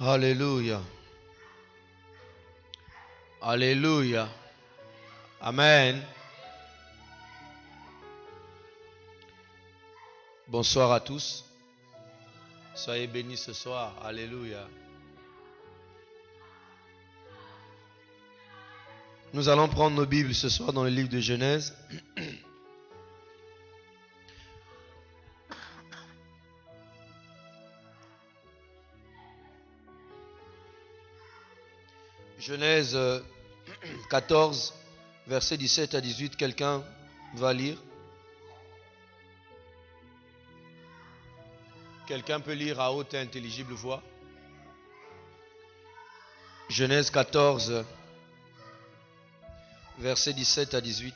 Alléluia. Alléluia. Amen. Bonsoir à tous. Soyez bénis ce soir. Alléluia. Nous allons prendre nos Bibles ce soir dans le livre de Genèse. Genèse 14, versets 17 à 18. Quelqu'un va lire? Quelqu'un peut lire à haute et intelligible voix? Genèse 14, versets 17 à 18.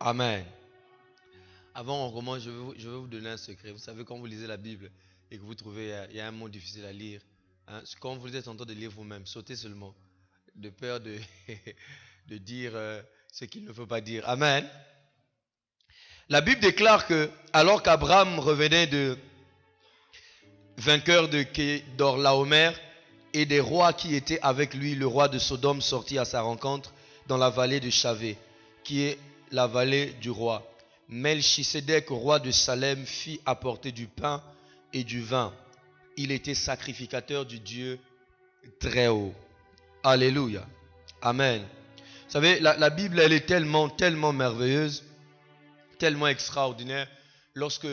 Amen. Avant on commence, je vais vous donner un secret. Vous savez, quand vous lisez la Bible et que vous trouvez il y a un mot difficile à lire, quand vous êtes en train de lire vous-même, sautez seulement, de peur de, de dire ce qu'il ne faut pas dire. Amen. La Bible déclare que, alors qu'Abraham revenait de vainqueur de Kedorlaomer et des rois qui étaient avec lui, le roi de Sodome sortit à sa rencontre dans la vallée de Chavé, qui est la vallée du roi. Melchisédek, roi de Salem, fit apporter du pain et du vin. Il était sacrificateur du Dieu très haut. Alléluia. Amen. Vous savez, la Bible, elle est tellement merveilleuse, tellement extraordinaire, lorsque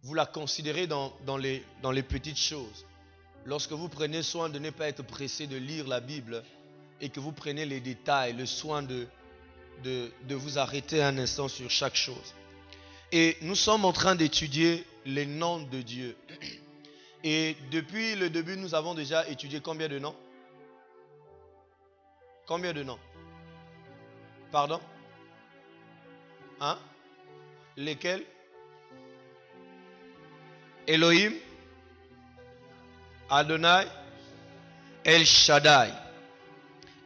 vous la considérez dans les petites choses. Lorsque vous prenez soin de ne pas être pressé de lire la Bible et que vous prenez les détails, le soin de vous arrêter un instant sur chaque chose. Et nous sommes en train d'étudier les noms de Dieu. Et depuis le début, nous avons déjà étudié combien de noms? Combien de noms? Pardon? Hein? Lesquels? Elohim, Adonai, El Shaddai.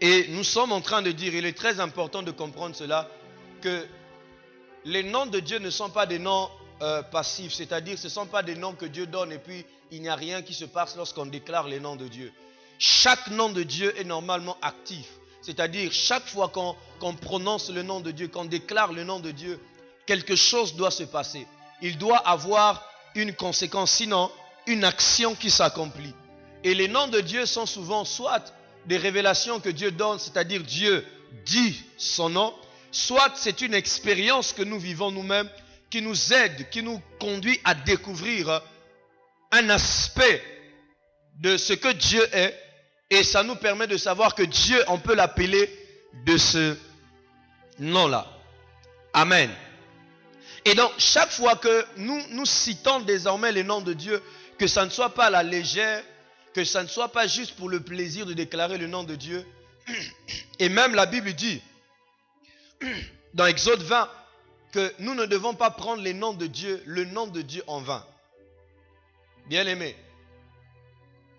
Et nous sommes en train de dire, il est très important de comprendre cela, que les noms de Dieu ne sont pas des noms passifs, c'est-à-dire ce ne sont pas des noms que Dieu donne et puis il n'y a rien qui se passe lorsqu'on déclare les noms de Dieu. Chaque nom de Dieu est normalement actif, c'est-à-dire chaque fois qu'on prononce le nom de Dieu, qu'on déclare le nom de Dieu, quelque chose doit se passer. Il doit avoir une conséquence, sinon une action qui s'accomplit. Et les noms de Dieu sont souvent soit des révélations que Dieu donne, c'est-à-dire Dieu dit son nom, soit c'est une expérience que nous vivons nous-mêmes qui nous aide, qui nous conduit à découvrir un aspect de ce que Dieu est, et ça nous permet de savoir que Dieu, on peut l'appeler de ce nom-là. Amen. Et donc, chaque fois que nous citons désormais les noms de Dieu, que ça ne soit pas à la légère, que ça ne soit pas juste pour le plaisir de déclarer le nom de Dieu. Et même la Bible dit, dans Exode 20, que nous ne devons pas prendre les noms de Dieu, le nom de Dieu en vain. Bien-aimé,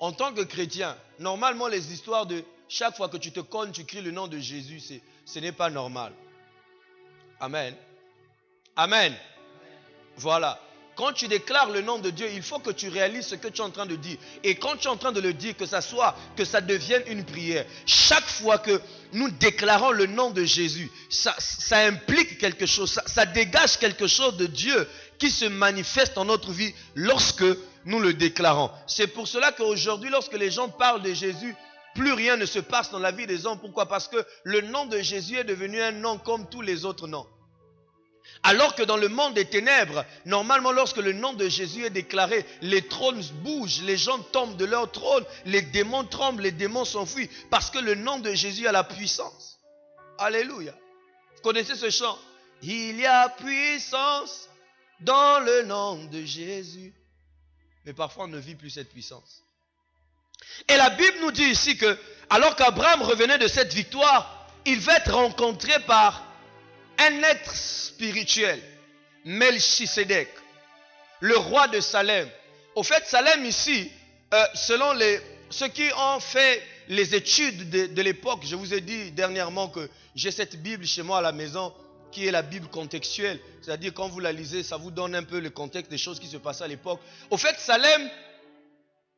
en tant que chrétien, normalement les histoires de chaque fois que tu te cognes, tu cries le nom de Jésus, ce n'est pas normal. Amen. Amen. Voilà. Quand tu déclares le nom de Dieu, il faut que tu réalises ce que tu es en train de dire. Et quand tu es en train de le dire, que ça devienne une prière. Chaque fois que nous déclarons le nom de Jésus, ça implique quelque chose, ça dégage quelque chose de Dieu qui se manifeste dans notre vie lorsque nous le déclarons. C'est pour cela qu'aujourd'hui, lorsque les gens parlent de Jésus, plus rien ne se passe dans la vie des hommes. Pourquoi? Parce que le nom de Jésus est devenu un nom comme tous les autres noms. Alors que dans le monde des ténèbres, normalement lorsque le nom de Jésus est déclaré, les trônes bougent, les gens tombent de leur trône, les démons tremblent, les démons s'enfuient, parce que le nom de Jésus a la puissance. Alléluia. Vous connaissez ce chant? Il y a puissance dans le nom de Jésus. Mais parfois, on ne vit plus cette puissance. Et la Bible nous dit ici que, alors qu'Abraham revenait de cette victoire, il va être rencontré par un être spirituel, Melchisedec, le roi de Salem. Au fait, Salem ici, selon ceux qui ont fait les études de l'époque, je vous ai dit dernièrement que j'ai cette Bible chez moi à la maison, qui est la Bible contextuelle. C'est-à-dire, quand vous la lisez, ça vous donne un peu le contexte des choses qui se passaient à l'époque. Au fait, Salem,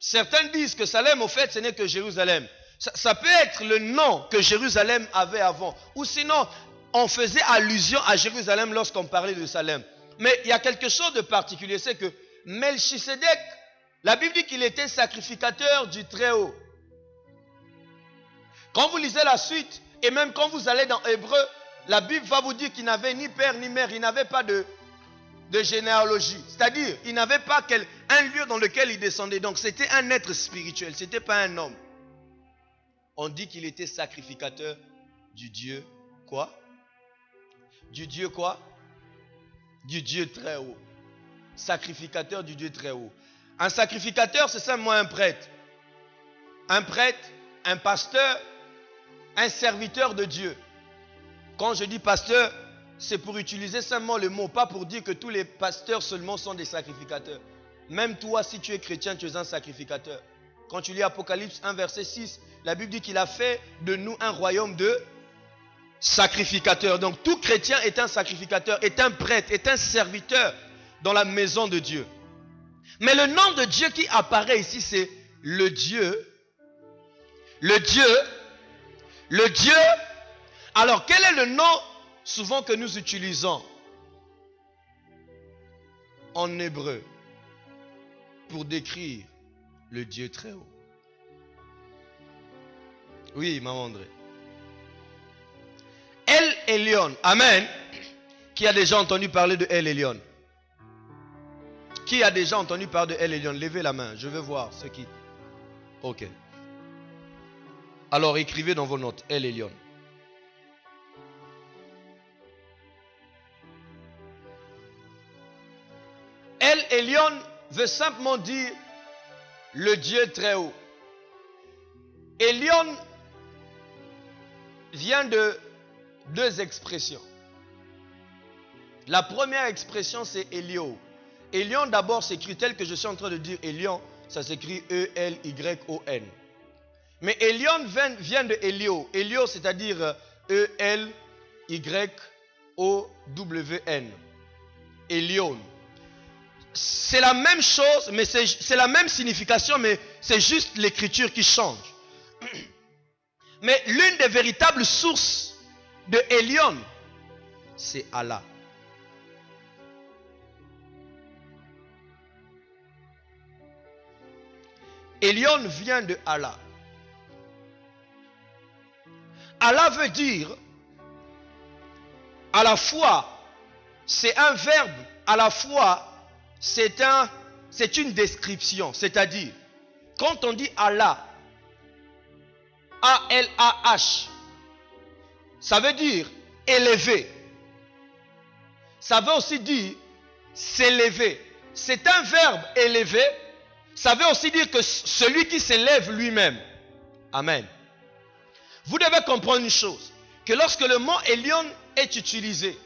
certains disent que Salem, au fait, ce n'est que Jérusalem. Ça peut être le nom que Jérusalem avait avant. Ou sinon, on faisait allusion à Jérusalem lorsqu'on parlait de Salem. Mais il y a quelque chose de particulier, c'est que Melchisedec, la Bible dit qu'il était sacrificateur du Très-Haut. Quand vous lisez la suite, et même quand vous allez dans Hébreu, la Bible va vous dire qu'il n'avait ni père ni mère, il n'avait pas de généalogie. C'est-à-dire, il n'avait pas un lieu dans lequel il descendait. Donc c'était un être spirituel, ce n'était pas un homme. On dit qu'il était sacrificateur du Dieu quoi? Du Dieu quoi? Du Dieu très haut. Sacrificateur du Dieu très haut. Un sacrificateur, c'est simplement un prêtre. Un prêtre, un pasteur, un serviteur de Dieu. Quand je dis pasteur, c'est pour utiliser simplement le mot, pas pour dire que tous les pasteurs seulement sont des sacrificateurs. Même toi, si tu es chrétien, tu es un sacrificateur. Quand tu lis Apocalypse 1, verset 6, la Bible dit qu'il a fait de nous un royaume de sacrificateurs. Donc tout chrétien est un sacrificateur, est un prêtre, est un serviteur dans la maison de Dieu. Mais le nom de Dieu qui apparaît ici, c'est le Dieu. Le Dieu. Alors, quel est le nom souvent que nous utilisons en hébreu pour décrire le Dieu très haut? Oui, maman André. El Elyon. Amen. Qui a déjà entendu parler de El Elyon? Qui a déjà entendu parler de El Elyon? Levez la main, je veux voir ceux qui... Ok. Alors écrivez dans vos notes, El Elyon. El Elyon veut simplement dire le Dieu très haut. Elyon vient de deux expressions. La première expression, c'est Elyon. Elyon d'abord s'écrit tel que je suis en train de dire Elyon, ça s'écrit E-L-Y-O-N. Mais Elyon vient de Elio. Elio, c'est-à-dire E-L-Y-O-W-N. Elyon. C'est la même chose, mais c'est la même signification, mais c'est juste l'écriture qui change. Mais l'une des véritables sources de Elyon, c'est Allah. Elyon vient de Allah. Allah veut dire, à la fois, c'est un verbe, à la fois, c'est une description. C'est-à-dire, quand on dit Allah, A-L-A-H, ça veut dire élevé. Ça veut aussi dire s'élever. C'est un verbe élevé. Ça veut aussi dire que celui qui s'élève lui-même. Amen. Vous devez comprendre une chose, que lorsque le mot Elyon est utilisé,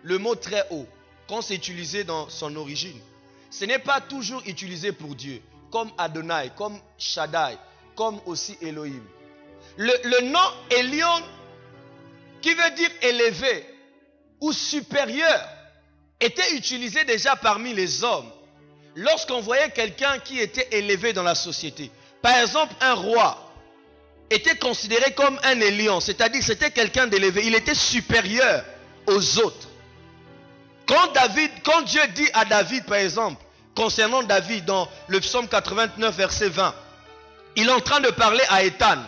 le mot très haut, quand c'est utilisé dans son origine, ce n'est pas toujours utilisé pour Dieu, comme Adonai, comme Shaddai, comme aussi Elohim. Le nom Elyon, qui veut dire élevé ou supérieur, était utilisé déjà parmi les hommes. Lorsqu'on voyait quelqu'un qui était élevé dans la société, par exemple un roi, était considéré comme un élion, c'est-à-dire c'était quelqu'un d'élevé, il était supérieur aux autres. Quand Dieu dit à David, par exemple, concernant David dans le psaume 89 verset 20, il est en train de parler à Étan.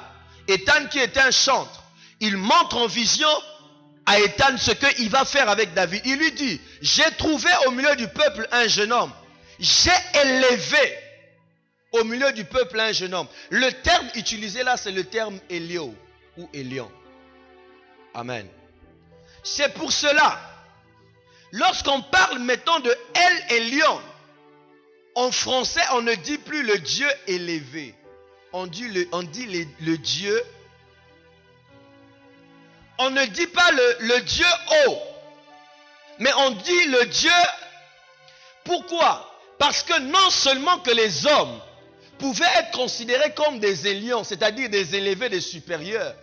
Étan qui était un chantre, il montre en vision à Étan ce qu'il va faire avec David. Il lui dit, j'ai trouvé au milieu du peuple un jeune homme, j'ai élevé au milieu du peuple un jeune homme. Le terme utilisé là, c'est le terme Elio ou Elion. Amen. C'est pour cela, lorsqu'on parle maintenant de El Elyon, En français, on ne dit plus le Dieu élevé. On dit le Dieu. On ne dit pas le Dieu haut. Mais on dit le Dieu. Pourquoi? Parce que non seulement que les hommes pouvaient être considérés comme des élions, c'est-à-dire des élevés, des supérieurs,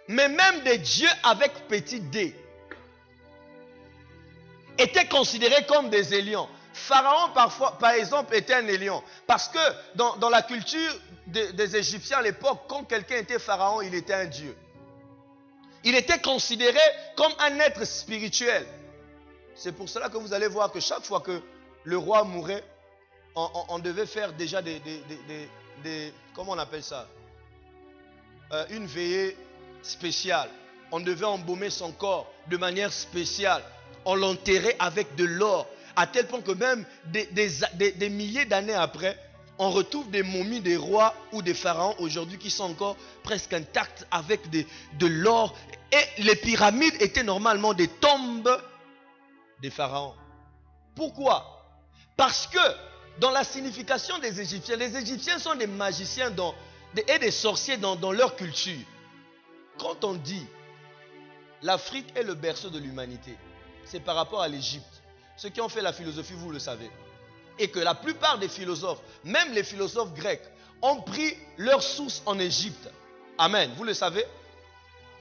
mais même des dieux avec petit d étaient considérés comme des élions. Pharaon, parfois, par exemple, était un élion. Parce que dans la culture des Égyptiens à l'époque, quand quelqu'un était pharaon, il était un dieu. Il était considéré comme un être spirituel. C'est pour cela que vous allez voir que chaque fois que le roi mourait, on devait faire déjà comment on appelle ça? Une veillée spéciale. On devait embaumer son corps de manière spéciale. On l'enterrait avec de l'or. À tel point que même des milliers d'années après, on retrouve des momies des rois ou des pharaons aujourd'hui qui sont encore presque intactes avec de l'or. Et les pyramides étaient normalement des tombes des pharaons. Pourquoi? Parce que dans la signification des Égyptiens, les Égyptiens sont des magiciens et des sorciers dans leur culture. Quand on dit l'Afrique est le berceau de l'humanité, c'est par rapport à l'Égypte. Ceux qui ont fait la philosophie, vous le savez. Et que la plupart des philosophes, même les philosophes grecs, ont pris leur source en Égypte. Amen. Vous le savez?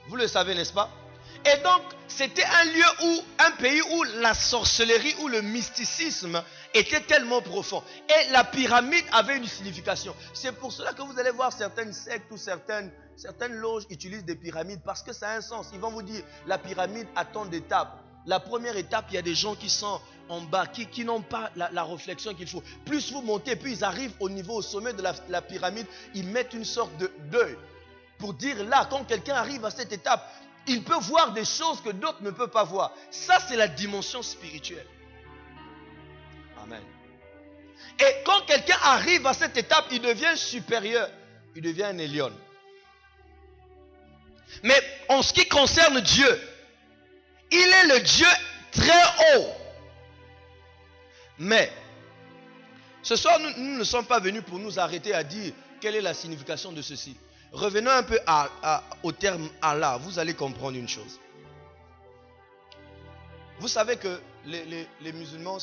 Vous le savez, n'est-ce pas? Et donc, c'était un pays où la sorcellerie, où le mysticisme était tellement profond. Et la pyramide avait une signification. C'est pour cela que vous allez voir certaines sectes ou certaines loges utilisent des pyramides parce que ça a un sens. Ils vont vous dire, la pyramide a tant d'étapes. La première étape, il y a des gens qui sont en bas, qui n'ont pas la réflexion qu'il faut. Plus vous montez, puis ils arrivent au sommet de la pyramide, ils mettent une sorte d'œil pour dire là, quand quelqu'un arrive à cette étape, il peut voir des choses que d'autres ne peuvent pas voir. Ça, c'est la dimension spirituelle. Amen. Et quand quelqu'un arrive à cette étape, il devient supérieur. Il devient un élion. Mais en ce qui concerne Dieu, il est le Dieu très haut. Mais, ce soir, nous ne sommes pas venus pour nous arrêter à dire quelle est la signification de ceci. Revenons un peu au terme Allah. Vous allez comprendre une chose. Vous savez que les musulmans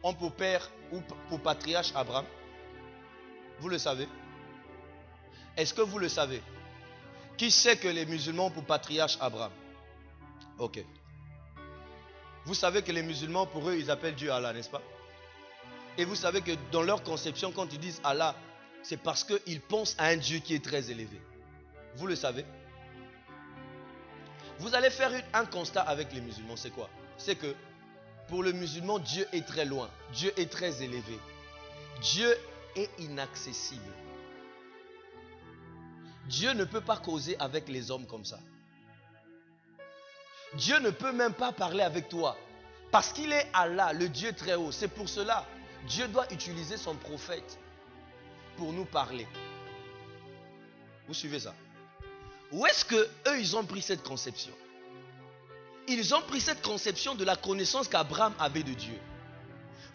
ont pour père ou pour patriarche Abraham. Vous le savez? Est-ce que vous le savez? Qui sait que les musulmans ont pour patriarche Abraham? Ok. Vous savez que les musulmans, pour eux, ils appellent Dieu Allah, n'est-ce pas? Et vous savez que dans leur conception, quand ils disent Allah, c'est parce qu'ils pensent à un Dieu qui est très élevé. Vous le savez? Vous allez faire un constat avec les musulmans, c'est quoi? C'est que pour le musulman, Dieu est très loin. Dieu est très élevé. Dieu est inaccessible. Dieu ne peut pas causer avec les hommes comme ça. Dieu ne peut même pas parler avec toi. Parce qu'il est Allah, le Dieu très haut. C'est pour cela, Dieu doit utiliser son prophète pour nous parler. Vous suivez ça? Où est-ce que eux, ils ont pris cette conception? Ils ont pris cette conception de la connaissance qu'Abraham avait de Dieu.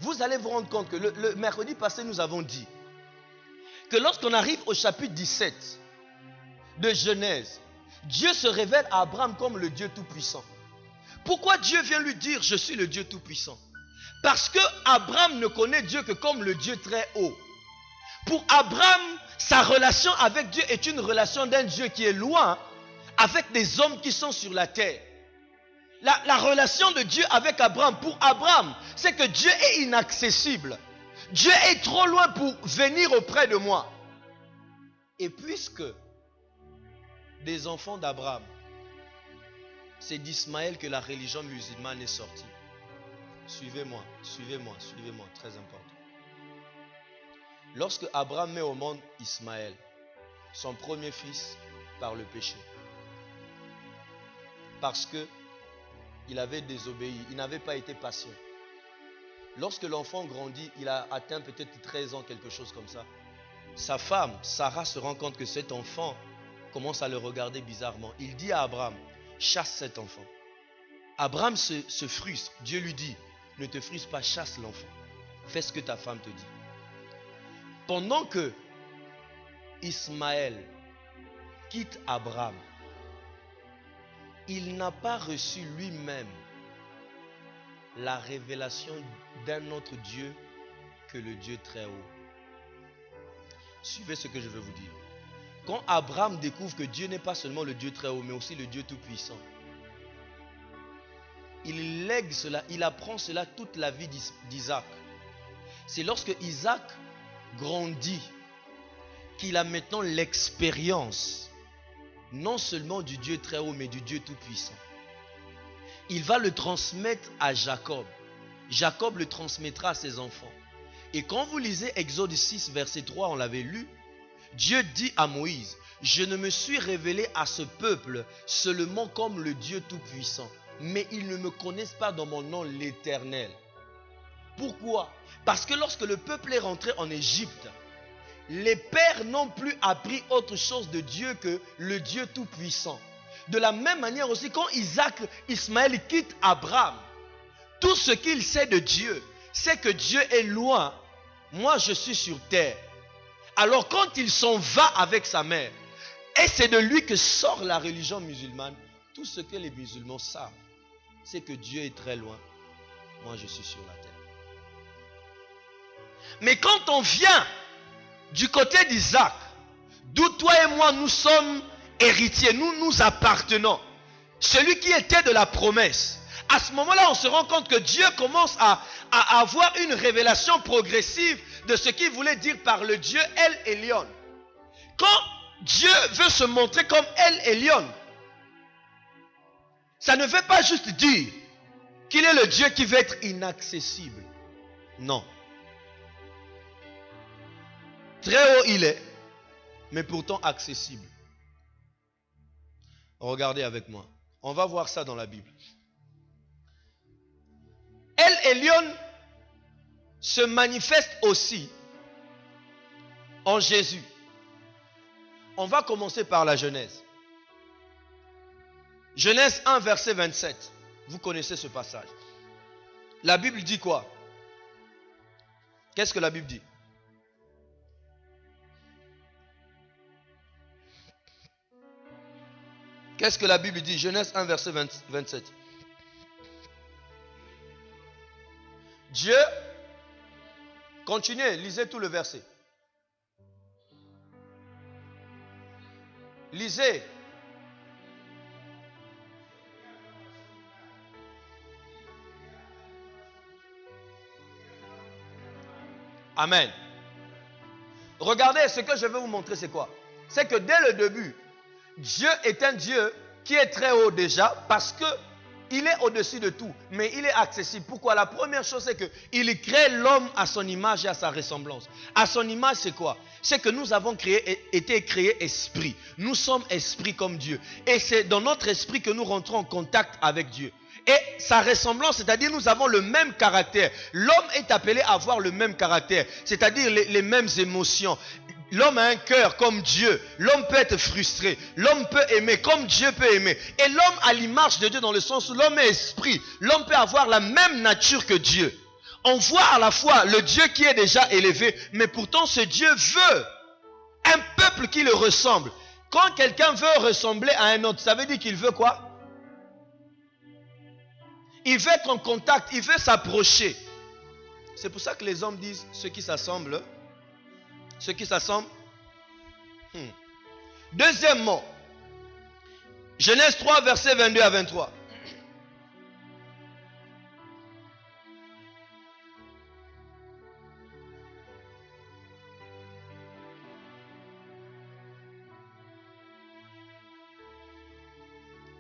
Vous allez vous rendre compte que le mercredi passé, nous avons dit que lorsqu'on arrive au chapitre 17 de Genèse, Dieu se révèle à Abraham comme le Dieu tout-puissant. Pourquoi Dieu vient lui dire « Je suis le Dieu tout-puissant » Parce que Abraham ne connaît Dieu que comme le Dieu très haut. Pour Abraham, sa relation avec Dieu est une relation d'un Dieu qui est loin, avec des hommes qui sont sur la terre. La relation de Dieu avec Abraham, pour Abraham, c'est que Dieu est inaccessible. Dieu est trop loin pour venir auprès de moi. Et puisque des enfants d'Abraham, c'est d'Ismaël que la religion musulmane est sortie. Suivez-moi, très important. Lorsque Abraham met au monde Ismaël, son premier fils, par le péché, parce que il avait désobéi, il n'avait pas été patient. Lorsque l'enfant grandit, il a atteint peut-être 13 ans, quelque chose comme ça. Sa femme, Sarah, se rend compte que cet enfant commence à le regarder bizarrement. Il dit à Abraham, chasse cet enfant. Abraham se frustre. Dieu lui dit, ne te frustre pas, chasse l'enfant. Fais ce que ta femme te dit. Pendant que Ismaël quitte Abraham, il n'a pas reçu lui-même la révélation d'un autre Dieu que le Dieu très haut. Suivez ce que je veux vous dire. Quand Abraham découvre que Dieu n'est pas seulement le Dieu très haut, mais aussi le Dieu tout-puissant, il lègue cela, il apprend cela toute la vie d'Isaac. C'est lorsque Isaac grandit qu'il a maintenant l'expérience non seulement du Dieu très haut, mais du Dieu tout-puissant. Il va le transmettre à Jacob. Jacob le transmettra à ses enfants. Et quand vous lisez Exode 6, verset 3, on l'avait lu, Dieu dit à Moïse, « Je ne me suis révélé à ce peuple seulement comme le Dieu tout-puissant, mais ils ne me connaissent pas dans mon nom l'Éternel. » Pourquoi? Parce que lorsque le peuple est rentré en Égypte, les pères n'ont plus appris autre chose de Dieu que le Dieu tout-puissant. De la même manière aussi, quand Ismaël quitte Abraham, tout ce qu'il sait de Dieu, c'est que Dieu est loin, moi je suis sur terre. Alors quand il s'en va avec sa mère, et c'est de lui que sort la religion musulmane, tout ce que les musulmans savent, c'est que Dieu est très loin, moi je suis sur la terre. Mais quand on vient du côté d'Isaac, d'où toi et moi nous sommes héritiers, nous appartenons, celui qui était de la promesse, à ce moment-là on se rend compte que Dieu commence à avoir une révélation progressive de ce qu'il voulait dire par le Dieu El Elyon. Quand Dieu veut se montrer comme El Elyon, ça ne veut pas juste dire qu'il est le Dieu qui veut être inaccessible. Non. Très haut il est, mais pourtant accessible. Regardez avec moi. On va voir ça dans la Bible. El Elyon se manifeste aussi en Jésus. On va commencer par la Genèse. Genèse 1, verset 27. Vous connaissez ce passage. La Bible dit quoi? Qu'est-ce que la Bible dit? Qu'est-ce que la Bible dit? Genèse 1, verset 27. Dieu, continuez, lisez tout le verset. Lisez. Amen. Regardez, ce que je vais vous montrer, c'est quoi? C'est que dès le début, Dieu est un Dieu qui est très haut déjà parce que il est au-dessus de tout, mais il est accessible. Pourquoi? La première chose, c'est qu'il crée l'homme à son image et à sa ressemblance. À son image, c'est quoi? C'est que nous avons été créés esprit. Nous sommes esprit comme Dieu. Et c'est dans notre esprit que nous rentrons en contact avec Dieu. Et sa ressemblance, c'est-à-dire nous avons le même caractère. L'homme est appelé à avoir le même caractère, c'est-à-dire les mêmes émotions. L'homme a un cœur comme Dieu. L'homme peut être frustré. L'homme peut aimer comme Dieu peut aimer. Et l'homme a l'image de Dieu dans le sens où l'homme est esprit. L'homme peut avoir la même nature que Dieu. On voit à la fois le Dieu qui est déjà élevé, mais pourtant ce Dieu veut un peuple qui le ressemble. Quand quelqu'un veut ressembler à un autre, ça veut dire qu'il veut quoi? Il veut être en contact, il veut s'approcher. C'est pour ça que les hommes disent ceux qui s'assemblent. Ceux qui s'assemblent. Deuxièmement, Genèse 3, versets 22 à 23.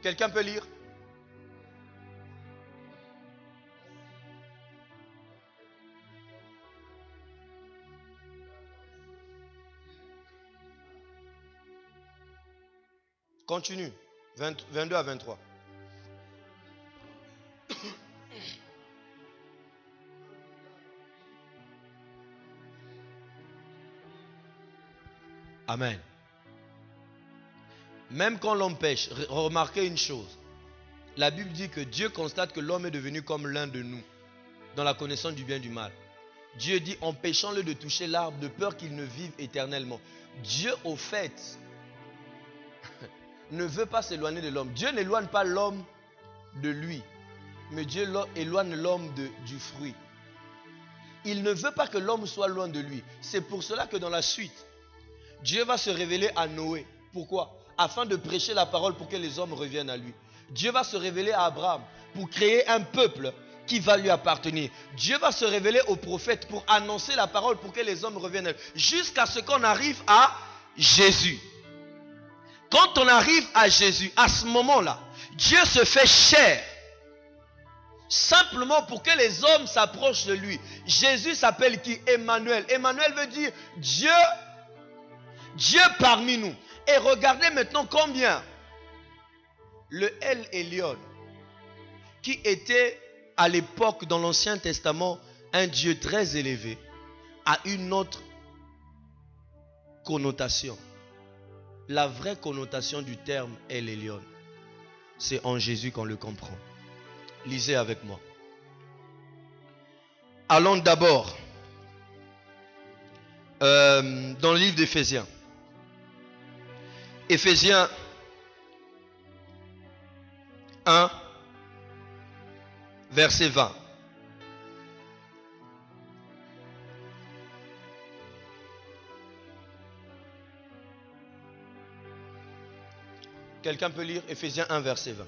Quelqu'un peut lire? Continue. 22 à 23. Amen. Même quand l'homme pêche, remarquez une chose. La Bible dit que Dieu constate que l'homme est devenu comme l'un de nous, dans la connaissance du bien et du mal. Dieu dit, empêchons-le de toucher l'arbre de peur qu'il ne vive éternellement. Dieu, au fait, ne veut pas s'éloigner de l'homme. Dieu n'éloigne pas l'homme de lui, mais Dieu éloigne l'homme du fruit. Il ne veut pas que l'homme soit loin de lui. C'est pour cela que dans la suite, Dieu va se révéler à Noé. Pourquoi? Afin de prêcher la parole pour que les hommes reviennent à lui. Dieu va se révéler à Abraham pour créer un peuple qui va lui appartenir. Dieu va se révéler aux prophètes pour annoncer la parole pour que les hommes reviennent à lui. Jusqu'à ce qu'on arrive à Jésus. Quand on arrive à Jésus, à ce moment-là, Dieu se fait chair. Simplement pour que les hommes s'approchent de lui. Jésus s'appelle qui? Emmanuel. Emmanuel veut dire Dieu parmi nous. Et regardez maintenant combien le El Elyon, qui était à l'époque dans l'Ancien Testament un Dieu très élevé, a une autre connotation. La vraie connotation du terme El Elyon, c'est en Jésus qu'on le comprend. Lisez avec moi. Allons d'abord dans le livre d'Éphésiens. Éphésiens 1, verset 20. Quelqu'un peut lire Éphésiens 1, verset 20.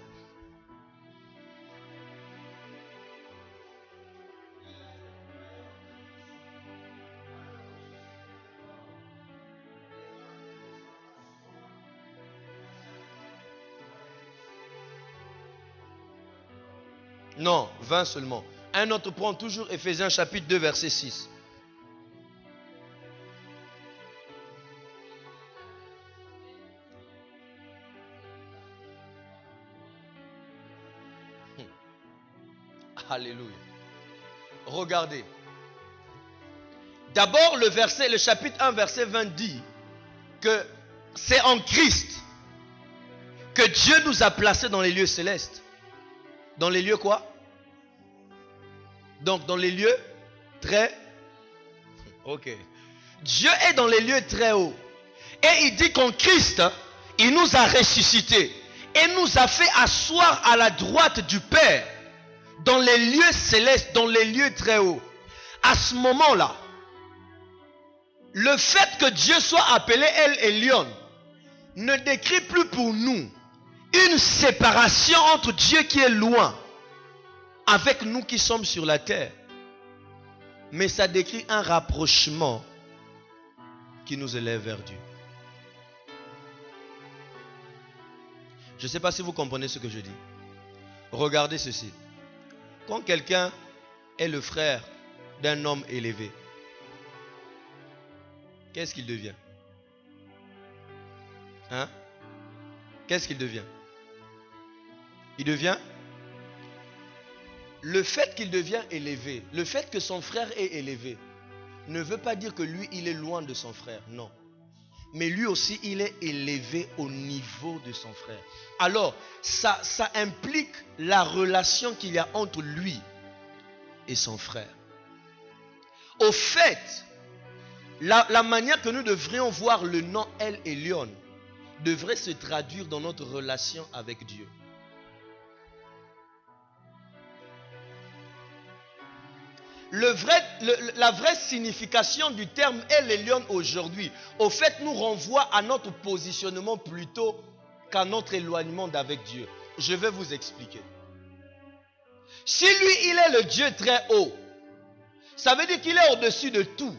Non, 20 seulement. Un autre prend toujours Éphésiens chapitre 2, verset 6. Alléluia. Regardez. D'abord, le chapitre 1, verset 20 dit que c'est en Christ que Dieu nous a placés dans les lieux célestes. Dans les lieux quoi? Donc dans les lieux très... Ok. Dieu est dans les lieux très hauts. Et il dit qu'en Christ, il nous a ressuscités. Et nous a fait asseoir à la droite du Père. Dans les lieux célestes, dans les lieux très hauts. À ce moment-là, le fait que Dieu soit appelé El Elyon ne décrit plus pour nous une séparation entre Dieu qui est loin avec nous qui sommes sur la terre. Mais ça décrit un rapprochement qui nous élève vers Dieu. Je ne sais pas si vous comprenez ce que je dis. Regardez ceci. Quand quelqu'un est le frère d'un homme élevé, qu'est-ce qu'il devient? Hein? Qu'est-ce qu'il devient? Il devient... Le fait qu'il devient élevé, le fait que son frère est élevé, ne veut pas dire que lui, il est loin de son frère. Non. Mais lui aussi, il est élevé au niveau de son frère. Alors, ça implique la relation qu'il y a entre lui et son frère. Au fait, la manière que nous devrions voir le nom El Elyon devrait se traduire dans notre relation avec Dieu. La vraie signification du terme El Elyon aujourd'hui, au fait, nous renvoie à notre positionnement plutôt qu'à notre éloignement d'avec Dieu. Je vais vous expliquer. Si lui, il est le Dieu très haut, ça veut dire qu'il est au-dessus de tout.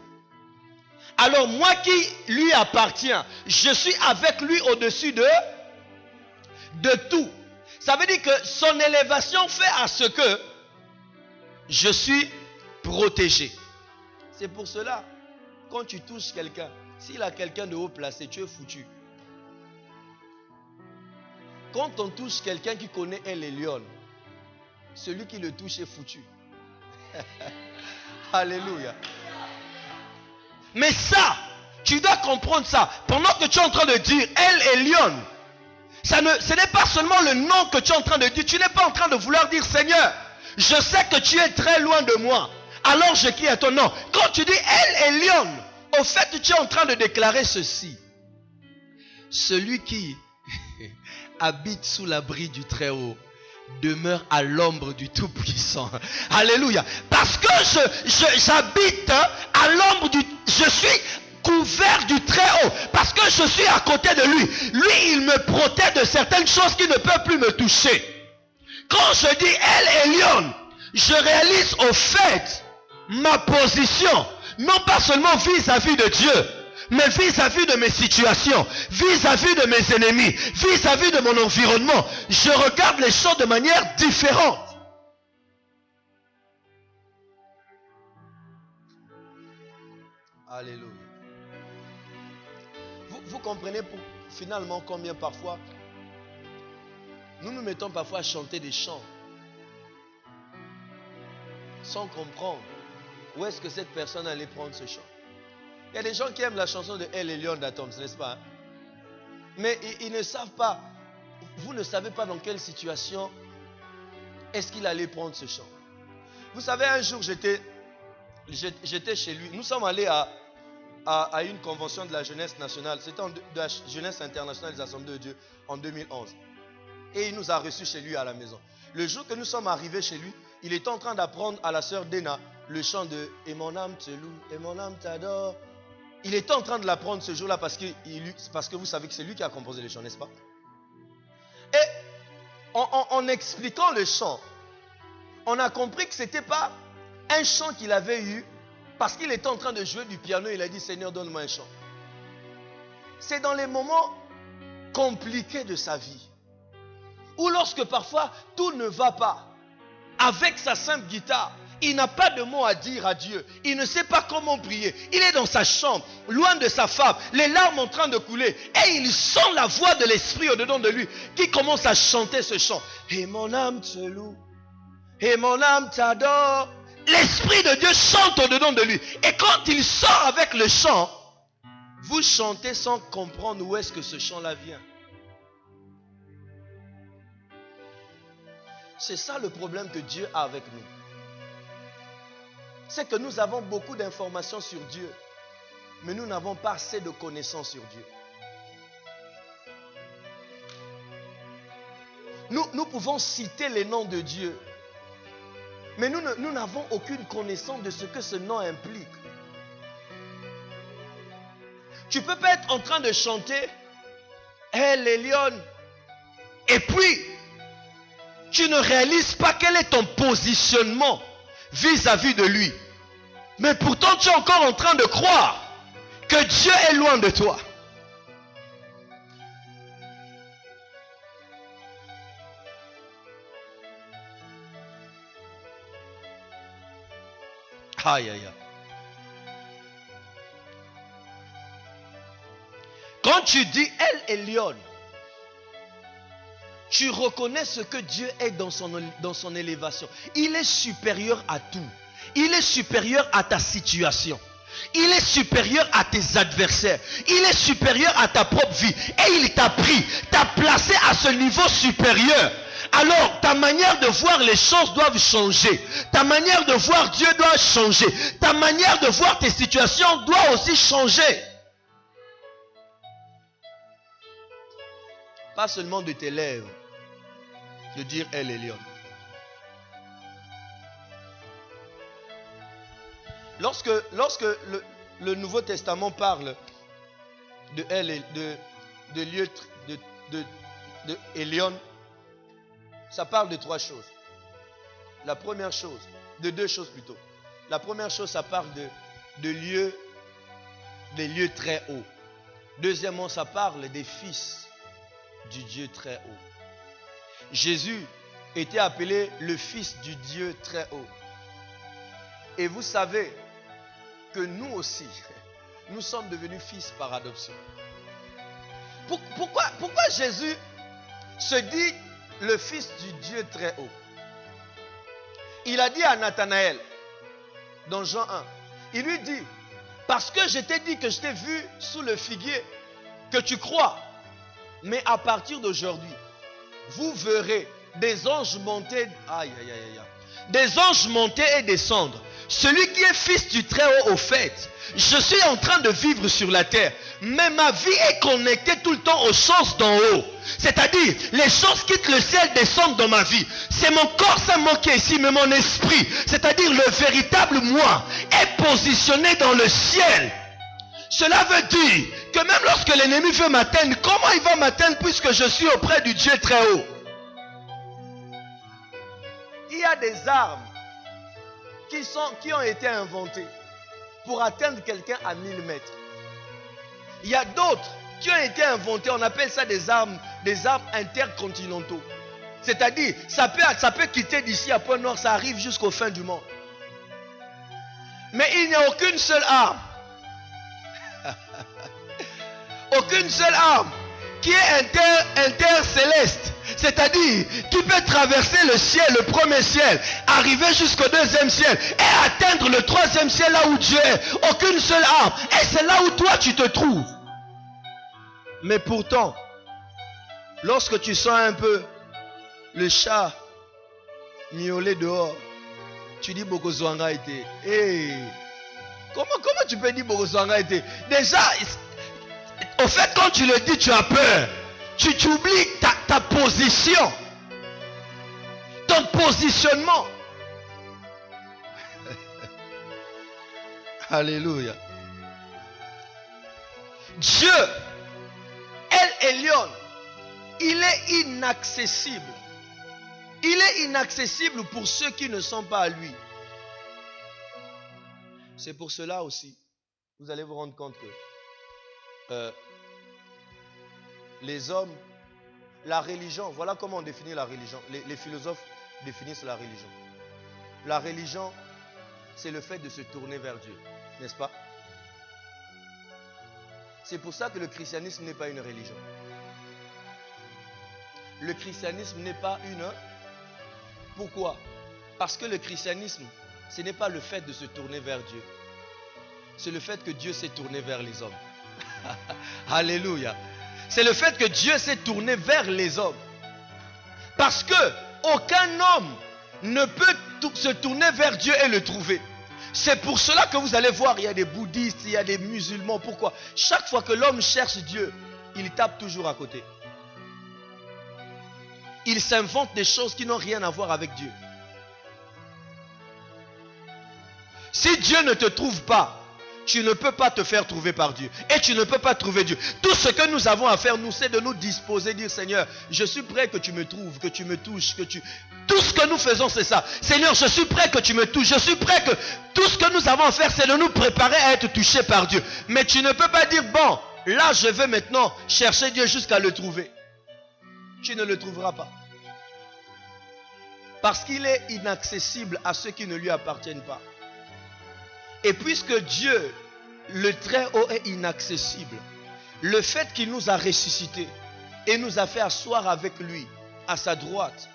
Alors moi qui lui appartiens, je suis avec lui au-dessus de tout. Ça veut dire que son élévation fait à ce que je suis protégé. C'est pour cela, quand tu touches quelqu'un, s'il a quelqu'un de haut placé, tu es foutu. Quand on touche quelqu'un qui connaît El Elyon, celui qui le touche est foutu. Alléluia. Mais ça, tu dois comprendre ça. Pendant que tu es en train de dire El Elyon, ce n'est pas seulement le nom que tu es en train de dire. Tu n'es pas en train de vouloir dire Seigneur, je sais que tu es très loin de moi. Alors je crie à ton nom. Quand tu dis El Elyon, au fait tu es en train de déclarer ceci. Celui qui habite sous l'abri du Très-Haut demeure à l'ombre du Tout-Puissant. Alléluia. Parce que j'habite à l'ombre du... Je suis couvert du Très-Haut. Parce que je suis à côté de lui. Lui, il me protège de certaines choses qui ne peuvent plus me toucher. Quand je dis El Elyon, je réalise au fait ma position. Non pas seulement vis-à-vis de Dieu, mais vis-à-vis de mes situations, vis-à-vis de mes ennemis, vis-à-vis de mon environnement. Je regarde les choses de manière différente. Alléluia. Vous comprenez finalement combien parfois nous nous mettons parfois à chanter des chants sans comprendre où est-ce que cette personne allait prendre ce chant. Il y a des gens qui aiment la chanson de El Elyon d'Atoms, n'est-ce pas? Mais ils ne savent pas, vous ne savez pas dans quelle situation est-ce qu'il allait prendre ce chant. Vous savez, un jour j'étais chez lui, nous sommes allés à une convention de la jeunesse nationale, c'était de la jeunesse internationale des Assemblées de Dieu en 2011. Et il nous a reçus chez lui à la maison. Le jour que nous sommes arrivés chez lui, il était en train d'apprendre à la sœur Dena le chant de « Et mon âme te loue, et mon âme t'adore ». Il était en train de l'apprendre ce jour-là parce que vous savez que c'est lui qui a composé le chant, n'est-ce pas? Et en expliquant le chant, on a compris que ce n'était pas un chant qu'il avait eu parce qu'il était en train de jouer du piano. Il a dit « Seigneur, donne-moi un chant ». C'est dans les moments compliqués de sa vie, ou lorsque parfois tout ne va pas, avec sa simple guitare, il n'a pas de mots à dire à Dieu. Il ne sait pas comment prier. Il est dans sa chambre, loin de sa femme, les larmes en train de couler. Et il sent la voix de l'Esprit au-dedans de lui qui commence à chanter ce chant. Et mon âme te loue, et mon âme t'adore. L'Esprit de Dieu chante au-dedans de lui. Et quand il sort avec le chant, vous chantez sans comprendre où est-ce que ce chant-là vient. C'est ça le problème que Dieu a avec nous. C'est que nous avons beaucoup d'informations sur Dieu, mais nous n'avons pas assez de connaissances sur Dieu. Nous pouvons citer les noms de Dieu, mais nous n'avons aucune connaissance de ce que ce nom implique. Tu ne peux pas être en train de chanter El Elyon et puis tu ne réalises pas quel est ton positionnement vis-à-vis de lui. Mais pourtant tu es encore en train de croire que Dieu est loin de toi. Aïe aïe aïe. Quand tu dis El Elyon, tu reconnais ce que Dieu est dans son élévation. Il est supérieur à tout. Il est supérieur à ta situation. Il est supérieur à tes adversaires. Il est supérieur à ta propre vie. Et il t'a pris, t'a placé à ce niveau supérieur. Alors, ta manière de voir les choses doit changer. Ta manière de voir Dieu doit changer. Ta manière de voir tes situations doit aussi changer. Pas seulement de tes lèvres, de dire El Elyon. Lorsque le Nouveau Testament parle de Elyon, ça parle de trois choses. La première chose, de deux choses plutôt. La première chose, ça parle des lieux très hauts. Deuxièmement, ça parle des fils du Dieu très haut. Jésus était appelé le fils du Dieu très haut. Et vous savez que nous aussi, nous sommes devenus fils par adoption. Pourquoi Jésus se dit le fils du Dieu très haut? Il a dit à Nathanaël, dans Jean 1, il lui dit, parce que je t'ai dit que je t'ai vu sous le figuier, que tu crois, mais à partir d'aujourd'hui, vous verrez des anges monter, des anges monter et descendre. celui qui est fils du Très-Haut au fait, je suis en train de vivre sur la terre, mais ma vie est connectée tout le temps aux choses d'en haut. C'est-à-dire, les choses quittent le ciel, descendent dans ma vie. C'est mon corps seulement qui est ici, mais mon esprit, c'est-à-dire le véritable moi, est positionné dans le ciel. Cela veut dire que même lorsque l'ennemi veut m'atteindre, comment il va m'atteindre puisque je suis auprès du Dieu très haut? Il y a des armes qui ont été inventées pour atteindre quelqu'un à 1000 mètres. Il y a d'autres qui ont été inventées, on appelle ça des armes intercontinentaux. C'est-à-dire, ça peut quitter d'ici à Point Nord, ça arrive jusqu'au fin du monde. Mais il n'y a aucune seule arme. Aucune seule arme qui est intercéleste. C'est-à-dire, qui peut traverser le ciel, le premier ciel, arriver jusqu'au deuxième ciel et atteindre le troisième ciel là où Dieu est. Aucune seule arme. Et c'est là où toi tu te trouves. Mais pourtant, lorsque tu sens un peu le chat miauler dehors, tu dis Bokozwanga était. Hey, comment tu peux dire Bokozwanga était? Déjà, au fait, quand tu le dis, tu as peur. Tu oublies ta position. Ton positionnement. Alléluia. Dieu, El Elyon, il est inaccessible. Il est inaccessible pour ceux qui ne sont pas à lui. C'est pour cela aussi, vous allez vous rendre compte que les hommes, la religion, voilà comment on définit la religion. Les philosophes définissent la religion. La religion, c'est le fait de se tourner vers Dieu, n'est-ce pas? C'est pour ça que le christianisme n'est pas une religion. Le christianisme n'est pas une... Pourquoi? Parce que le christianisme, ce n'est pas le fait de se tourner vers Dieu. C'est le fait que Dieu s'est tourné vers les hommes. Alléluia. C'est le fait que Dieu s'est tourné vers les hommes. Parce que aucun homme ne peut se tourner vers Dieu et le trouver. C'est pour cela que vous allez voir, il y a des bouddhistes, il y a des musulmans. Pourquoi? Chaque fois que l'homme cherche Dieu, il tape toujours à côté. Il s'invente des choses qui n'ont rien à voir avec Dieu. Si Dieu ne te trouve pas, tu ne peux pas te faire trouver par Dieu. Et tu ne peux pas trouver Dieu. Tout ce que nous avons à faire, nous, c'est de nous disposer, dire Seigneur, je suis prêt que tu me trouves, que tu me touches, Tout ce que nous faisons, c'est ça. Seigneur, je suis prêt que tu me touches. Je suis prêt que... Tout ce que nous avons à faire, c'est de nous préparer à être touchés par Dieu. Mais tu ne peux pas dire, bon, là, je vais maintenant chercher Dieu jusqu'à le trouver. Tu ne le trouveras pas. Parce qu'il est inaccessible à ceux qui ne lui appartiennent pas. Et puisque Dieu, le Très-Haut, est inaccessible, le fait qu'il nous a ressuscités et nous a fait asseoir avec lui à sa droite,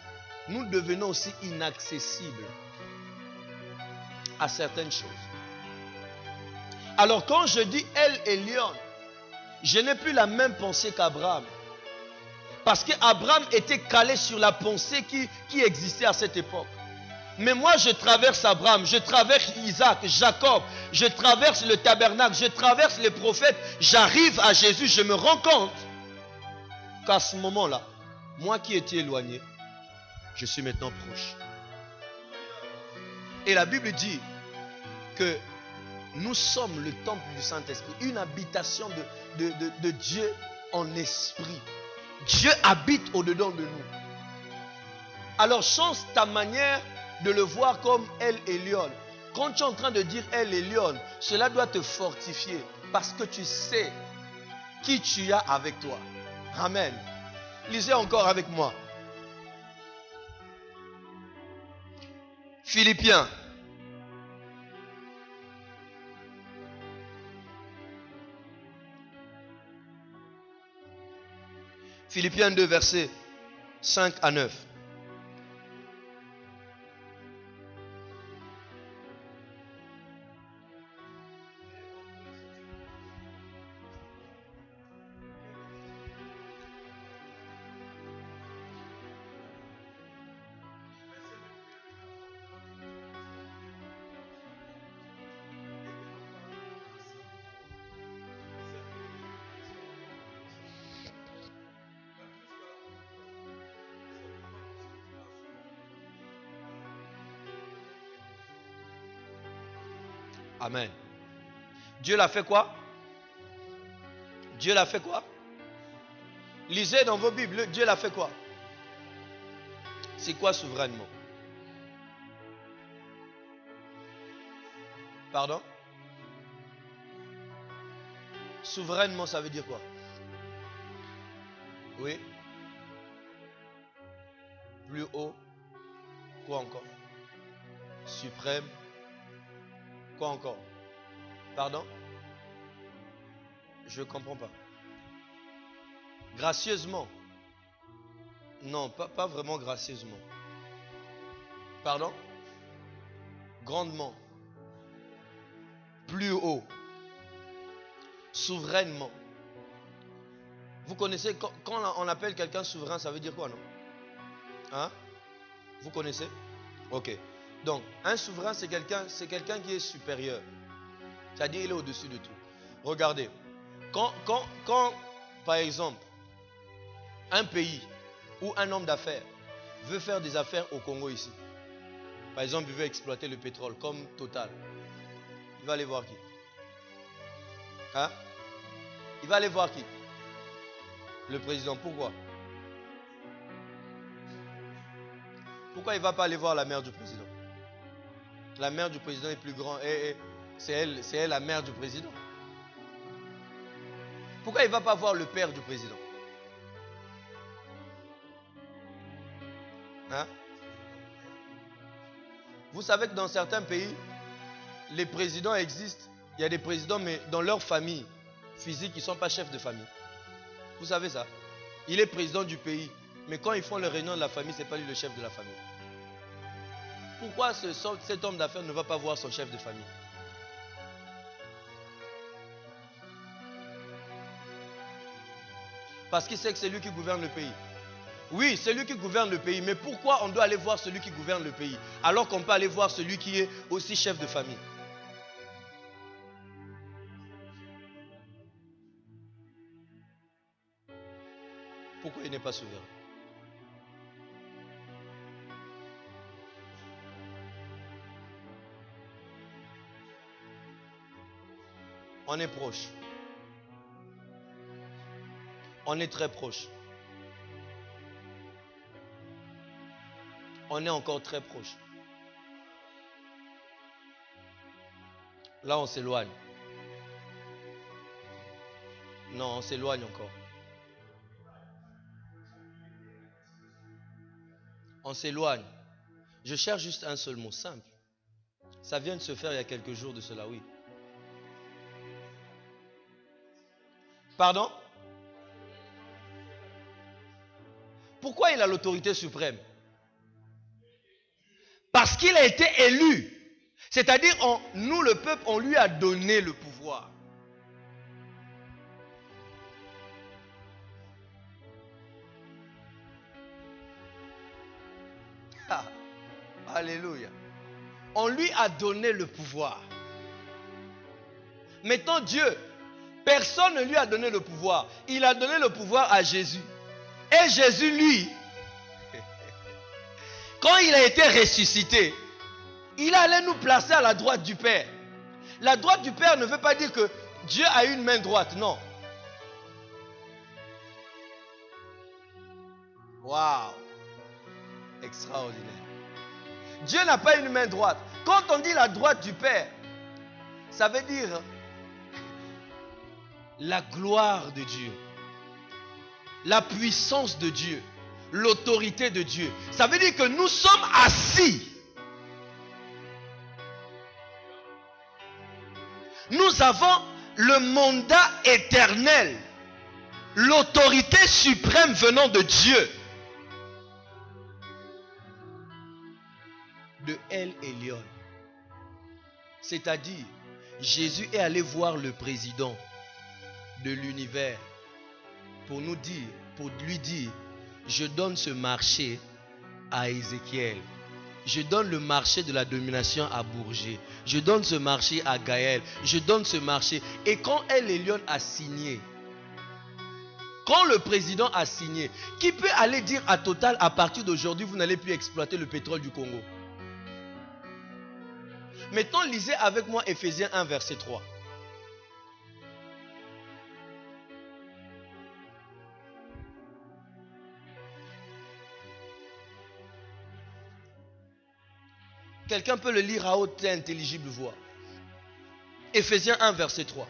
nous devenons aussi inaccessibles à certaines choses. Alors quand je dis El Elyon, je n'ai plus la même pensée qu'Abraham. Parce qu'Abraham était calé sur la pensée qui existait à cette époque. Mais moi, je traverse Abraham, je traverse Isaac, Jacob, je traverse le tabernacle, je traverse les prophètes, j'arrive à Jésus, je me rends compte qu'à ce moment-là, moi qui étais éloigné, je suis maintenant proche. Et la Bible dit que nous sommes le temple du Saint-Esprit, une habitation de Dieu en esprit. Dieu habite au-dedans de nous. Alors change ta manière de le voir comme El Elyon. Quand tu es en train de dire El Elyon, cela doit te fortifier parce que tu sais qui tu as avec toi. Amen. Lisez encore avec moi. Philippiens. Philippiens 2, versets 5 à 9. Amen. Dieu l'a fait quoi? Dieu l'a fait quoi? Lisez dans vos Bibles, Dieu l'a fait quoi? C'est quoi souverainement? Pardon? Souverainement, ça veut dire quoi? Oui. Plus haut. Quoi encore? Suprême. Quoi encore? Pardon? Je ne comprends pas. Gracieusement. Non, pas vraiment gracieusement. Pardon? Grandement. Plus haut. Souverainement. Vous connaissez, quand on appelle quelqu'un souverain, ça veut dire quoi, non? Hein? Vous connaissez? Ok. Donc, un souverain, c'est quelqu'un qui est supérieur. C'est-à-dire, il est au-dessus de tout. Regardez. Quand, par exemple, un pays ou un homme d'affaires veut faire des affaires au Congo ici, par exemple, il veut exploiter le pétrole comme Total, il va aller voir qui? Hein? Il va aller voir qui? Le président. Pourquoi? Pourquoi il ne va pas aller voir la mère du président? La mère du président est plus grande. C'est elle la mère du président. Pourquoi il ne va pas voir le père du président? Hein? Vous savez que dans certains pays, les présidents existent. Il y a des présidents, mais dans leur famille physique, ils ne sont pas chefs de famille. Vous savez ça? Il est président du pays. Mais quand ils font les réunions de la famille, ce n'est pas lui le chef de la famille. Pourquoi cet homme d'affaires ne va pas voir son chef de famille? Parce qu'il sait que c'est lui qui gouverne le pays. Oui, c'est lui qui gouverne le pays. Mais pourquoi on doit aller voir celui qui gouverne le pays alors qu'on peut aller voir celui qui est aussi chef de famille? Pourquoi il n'est pas souverain? On est proche. On est très proche. On est encore très proche. Là, on s'éloigne. Non, on s'éloigne encore. On s'éloigne. Je cherche juste un seul mot simple. Ça vient de se faire il y a quelques jours de cela, oui. Pardon? Pourquoi il a l'autorité suprême? Parce qu'il a été élu. C'est-à-dire, nous, le peuple, on lui a donné le pouvoir. Ah, alléluia. On lui a donné le pouvoir. Maintenant, Dieu, personne ne lui a donné le pouvoir. Il a donné le pouvoir à Jésus. Et Jésus, lui, quand il a été ressuscité, il allait nous placer à la droite du Père. La droite du Père ne veut pas dire que Dieu a une main droite, non. Waouh! Extraordinaire. Dieu n'a pas une main droite. Quand on dit la droite du Père, ça veut dire la gloire de Dieu, la puissance de Dieu, l'autorité de Dieu. Ça veut dire que nous sommes assis. Nous avons le mandat éternel, l'autorité suprême venant de Dieu. De El Elyon. C'est-à-dire, Jésus est allé voir le président de l'univers pour lui dire, je donne ce marché à Ézéchiel. Je donne le marché de la domination à Bourget. Je donne ce marché à Gaël. Je donne ce marché. Et quand El Elyon a signé, quand le président a signé, qui peut aller dire à Total, à partir d'aujourd'hui, vous n'allez plus exploiter le pétrole du Congo? Maintenant, lisez avec moi Ephésiens 1, verset 3. Quelqu'un peut le lire à haute et intelligible voix. Ephésiens 1, verset 3.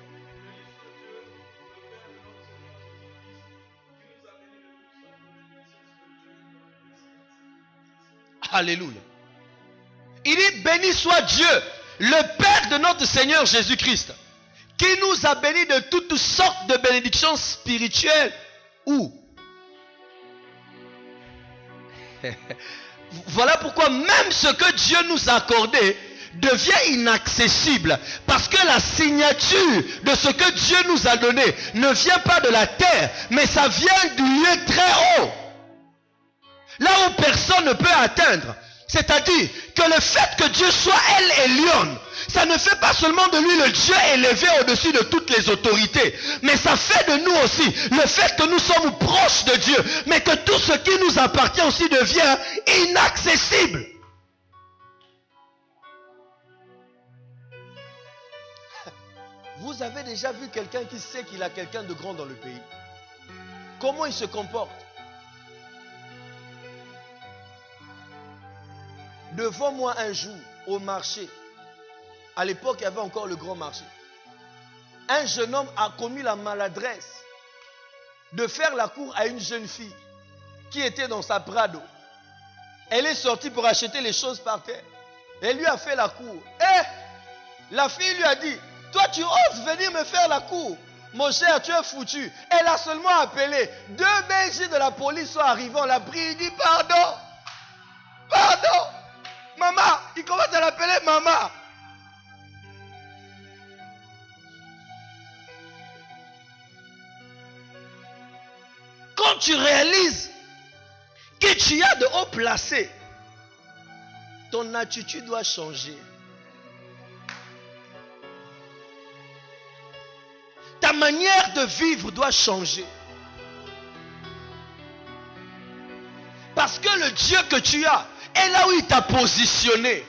Alléluia. Il dit, béni soit Dieu, le Père de notre Seigneur Jésus-Christ, qui nous a bénis de toutes sortes de bénédictions spirituelles. Où? Voilà pourquoi même ce que Dieu nous a accordé devient inaccessible. Parce que la signature de ce que Dieu nous a donné ne vient pas de la terre, mais ça vient du lieu très haut. Là où personne ne peut atteindre. C'est-à-dire que le fait que Dieu soit El Elyon, ça ne fait pas seulement de lui le Dieu élevé au-dessus de toutes les autorités, mais ça fait de nous aussi le fait que nous sommes proches de Dieu, mais que tout ce qui nous appartient aussi devient inaccessible. Vous avez déjà vu quelqu'un qui sait qu'il a quelqu'un de grand dans le pays? Comment il se comporte? Devant moi un jour, au marché, à l'époque il y avait encore le grand marché, un jeune homme a commis la maladresse de faire la cour à une jeune fille qui était dans sa Prado. Elle est sortie pour acheter les choses par terre. Elle lui a fait la cour. Et la fille lui a dit, toi tu oses venir me faire la cour? Mon cher, tu es foutu. Elle a seulement appelé. 2 bergers de la police sont arrivés, on l'a pris, il dit pardon. Pardon. Maman, il commence à l'appeler maman. Quand tu réalises que tu as de haut placé, ton attitude doit changer. Ta manière de vivre doit changer. Parce que le Dieu que tu as est là où il t'a positionné.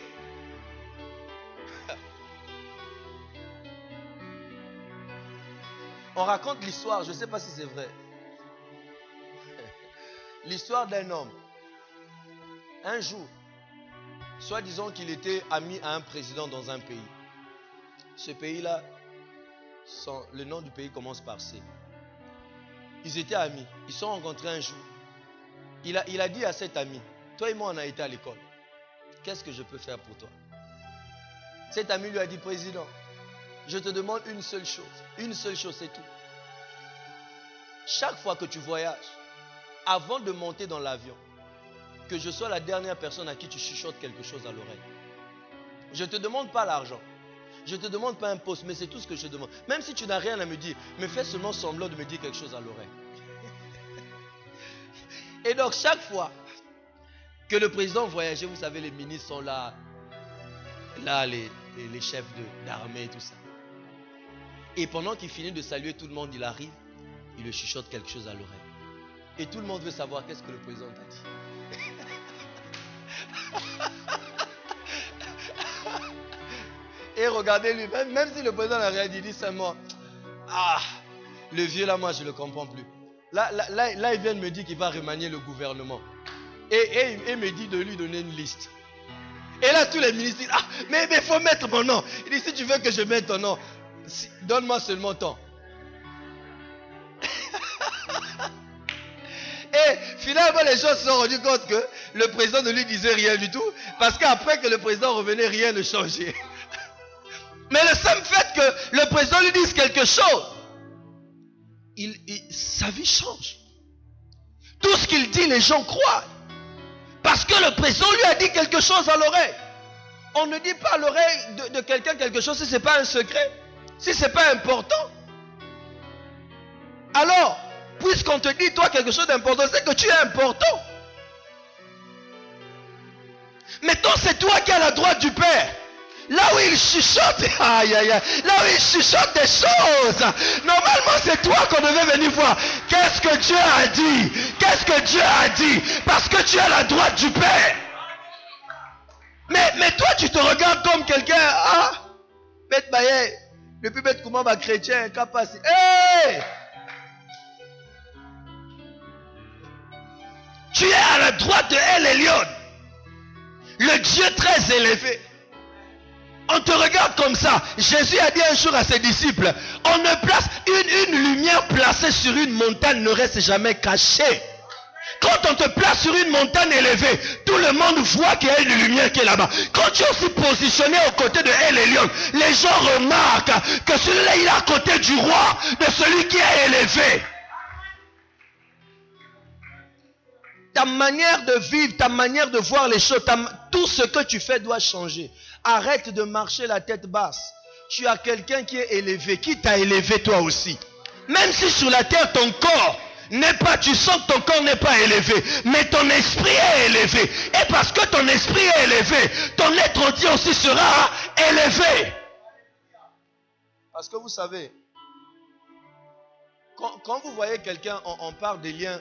On raconte l'histoire, je ne sais pas si c'est vrai. L'histoire d'un homme. Un jour, soit disons qu'il était ami à un président dans un pays. Ce pays-là, le nom du pays commence par C. Ils étaient amis. Ils se sont rencontrés un jour. Il a dit à cet ami, toi et moi on a été à l'école. Qu'est-ce que je peux faire pour toi? Cet ami lui a dit, président, je te demande une seule chose. Une seule chose, c'est tout. Chaque fois que tu voyages, avant de monter dans l'avion, que je sois la dernière personne à qui tu chuchotes quelque chose à l'oreille. Je ne te demande pas l'argent. Je ne te demande pas un poste, mais c'est tout ce que je demande. Même si tu n'as rien à me dire, mais fais seulement semblant de me dire quelque chose à l'oreille. Et donc chaque fois que le président voyageait, vous savez, les ministres sont là, les chefs d'armée et tout ça. Et pendant qu'il finit de saluer tout le monde, il arrive, il lui chuchote quelque chose à l'oreille. Et tout le monde veut savoir qu'est-ce que le président t'a dit. Et regardez-lui, même si le président n'a rien dit, il dit seulement, ah, le vieux là, moi je ne le comprends plus. Là, il vient de me dire qu'il va remanier le gouvernement. Et il me dit de lui donner une liste. Et là, tous les ministres disent, ah, mais il faut mettre mon nom. Il dit, si tu veux que je mette ton nom, donne-moi seulement ton. Et finalement, les gens se sont rendus compte que le président ne lui disait rien du tout. Parce qu'après que le président revenait, rien ne changeait. Mais le simple fait que le président lui dise quelque chose, sa vie change. Tout ce qu'il dit, les gens croient. Parce que le président lui a dit quelque chose à l'oreille. On ne dit pas à l'oreille de quelqu'un quelque chose si ce n'est pas un secret, si ce n'est pas important. Alors, puisqu'on te dit toi quelque chose d'important, c'est que tu es important. Maintenant, c'est toi qui as la droite du Père. Là où il chuchote, aïe, aïe, aïe, là où il chuchote des choses, normalement c'est toi qu'on devait venir voir. Qu'est-ce que Dieu a dit? Qu'est-ce que Dieu a dit? Parce que tu as la droite du Père. Mais toi, tu te regardes comme quelqu'un. Ah, bête baye. Le plus bête comment va chrétien, capacité. Hey! Tu es à la droite de El Elyon, le Dieu très élevé. On te regarde comme ça. Jésus a dit un jour à ses disciples, on ne place une lumière placée sur une montagne ne reste jamais cachée. Quand on te place sur une montagne élevée, tout le monde voit qu'il y a une lumière qui est là-bas. Quand tu es aussi positionné aux côtés de El Elyon, les gens remarquent que celui-là, il est à côté du roi, de celui qui est élevé. Ta manière de vivre, ta manière de voir les choses, tout ce que tu fais doit changer. Arrête de marcher la tête basse. Tu as quelqu'un qui est élevé, qui t'a élevé toi aussi. Même si sur la terre, ton corps n'est pas, tu sens que ton corps n'est pas élevé, mais ton esprit est élevé. Et parce que ton esprit est élevé, ton être entier aussi sera élevé. Parce que vous savez, quand vous voyez quelqu'un, on parle des liens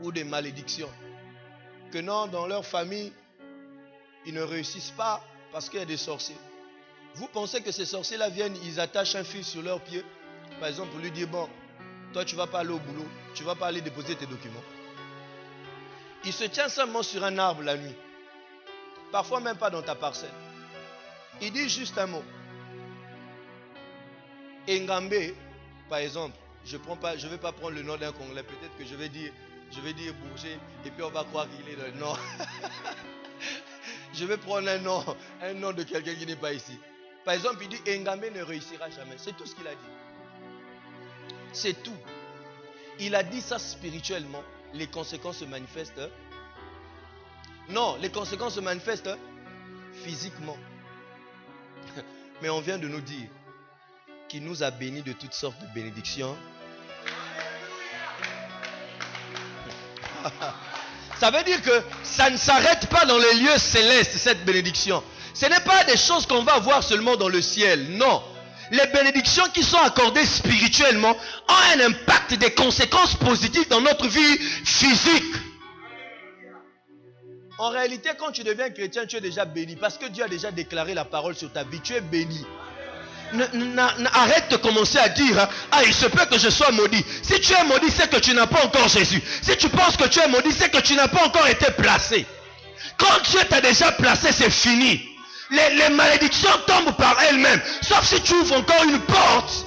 ou des malédictions. Que non, dans leur famille, ils ne réussissent pas parce qu'il y a des sorciers. Vous pensez que ces sorciers-là viennent, ils attachent un fil sur leurs pieds, par exemple, pour lui dire, bon, toi tu vas pas aller au boulot, tu vas pas aller déposer tes documents. Il se tient seulement sur un arbre la nuit. Parfois même pas dans ta parcelle. Il dit juste un mot. Engambe, par exemple, je ne vais pas prendre le nom d'un Congolais, peut-être que je vais dire Bourget, et puis on va croire qu'il est le nom. Je vais prendre un nom de quelqu'un qui n'est pas ici. Par exemple, il dit Engambe ne réussira jamais. C'est tout ce qu'il a dit. C'est tout. Il a dit ça spirituellement. Les conséquences se manifestent. Non, les conséquences se manifestent physiquement. Mais on vient de nous dire qu'il nous a bénis de toutes sortes de bénédictions. Ça veut dire que ça ne s'arrête pas dans les lieux célestes, cette bénédiction. Ce n'est pas des choses qu'on va voir seulement dans le ciel. Non. Les bénédictions qui sont accordées spirituellement ont un impact, des conséquences positives dans notre vie physique. En réalité, quand tu deviens chrétien, tu es déjà béni. Parce que Dieu a déjà déclaré la parole sur ta vie. Tu es béni. Arrête de commencer à dire, ah, il se peut que je sois maudit. Si tu es maudit, c'est que tu n'as pas encore Jésus. Si tu penses que tu es maudit, c'est que tu n'as pas encore été placé. Quand Dieu t'a déjà placé, c'est fini. Les malédictions tombent par elles-mêmes. Sauf si tu ouvres encore une porte